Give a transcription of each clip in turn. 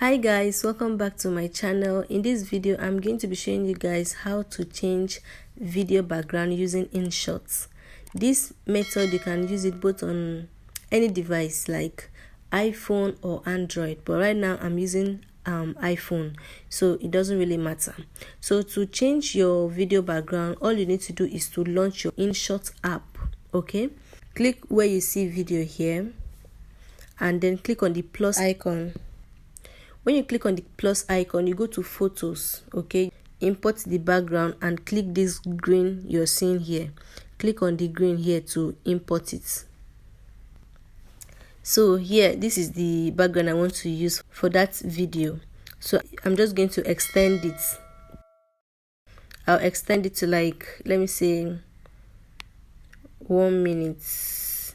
Hi guys, welcome back to my channel. In this video I'm going to be showing you guys how to change video background using InShot. This method you can use it both on any device like iPhone or Android, but right now I'm using iPhone, so it doesn't really matter. So to change your video background, all you need to do is to launch your InShot app. Okay, click where you see video here and then click on the plus icon. When you click on the plus icon, you go to photos. Okay, import the background and click this green you're seeing here. Click on the green here to import it. So here, this is the background I want to use for that video. So I'm just going to extend it. I'll extend it to, like, let me say 1 minute.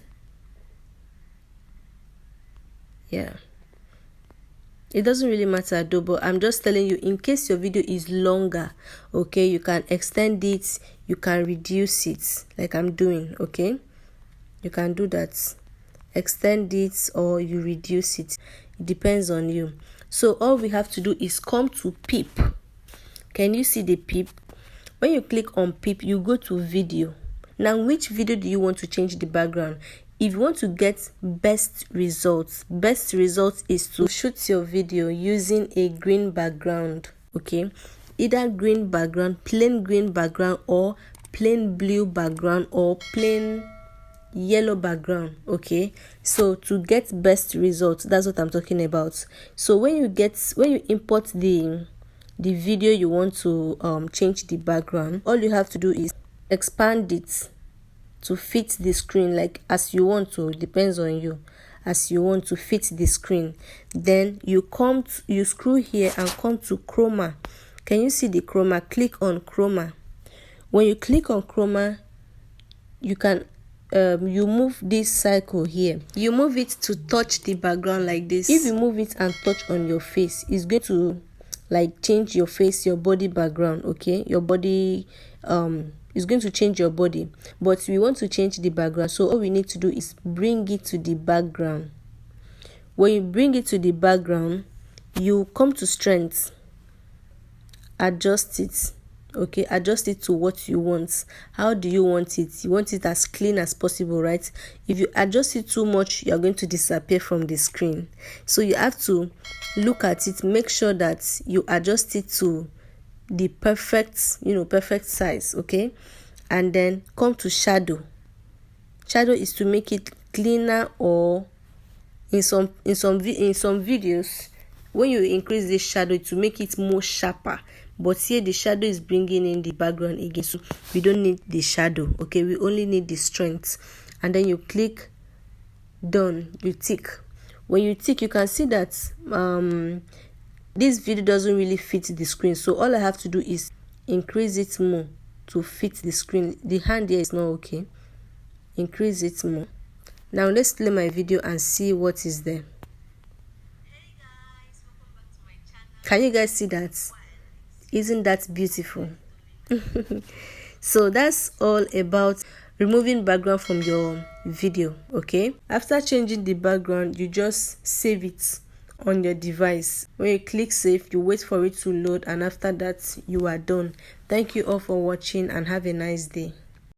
Yeah, it doesn't really matter though, but I'm just telling you in case your video is longer. Okay, you can extend it, you can reduce it like I'm doing. Okay, you can do that, extend it or you reduce it. It depends on you. So all we have to do is come to peep. Can you see the peep? When you click on peep, you go to video. Now, which video do you want to change the background? If you want to get best results is to shoot your video using a green background. Okay, either green background, plain green background, or plain blue background, or plain yellow background. Okay, so to get best results, that's what I'm talking about. So when you import the video you want to change the background, all you have to do is expand it to fit the screen, like as you want to. Depends on you, as you want to fit the screen. Then you screw here and come to Chroma. Can you see the Chroma? Click on Chroma. When you click on Chroma, you can you move this cycle here. You move it to touch the background like this. If you move it and touch on your face, it's going to like change your face, your body background. Okay, your body is going to change your body, but we want to change the background. So all we need to do is bring it to the background. When you bring it to the background, you come to strength, adjust it. Okay, adjust it to what you want. How do you want it? You want it as clean as possible, right? If you adjust it too much, you're going to disappear from the screen. So you have to look at it, make sure that you adjust it to the perfect size. Okay, and then come to shadow. Shadow is to make it cleaner, or in some videos, when you increase the shadow to make it more sharper. But here the shadow is bringing in the background again, so we don't need the shadow. Okay, we only need the strength. And then you click done, you tick. When you tick, you can see that this video doesn't really fit the screen, so all I have to do is increase it more to fit the screen. The hand here is not okay. Increase it more. Now let's play my video and see what is there. Hey guys, welcome back to my channel. Can you guys see that? Isn't that beautiful? So that's all about removing background from your video. Okay, after changing the background, you just save it on your device. When you click save, you wait for it to load, and after that you are done. Thank you all for watching and have a nice day.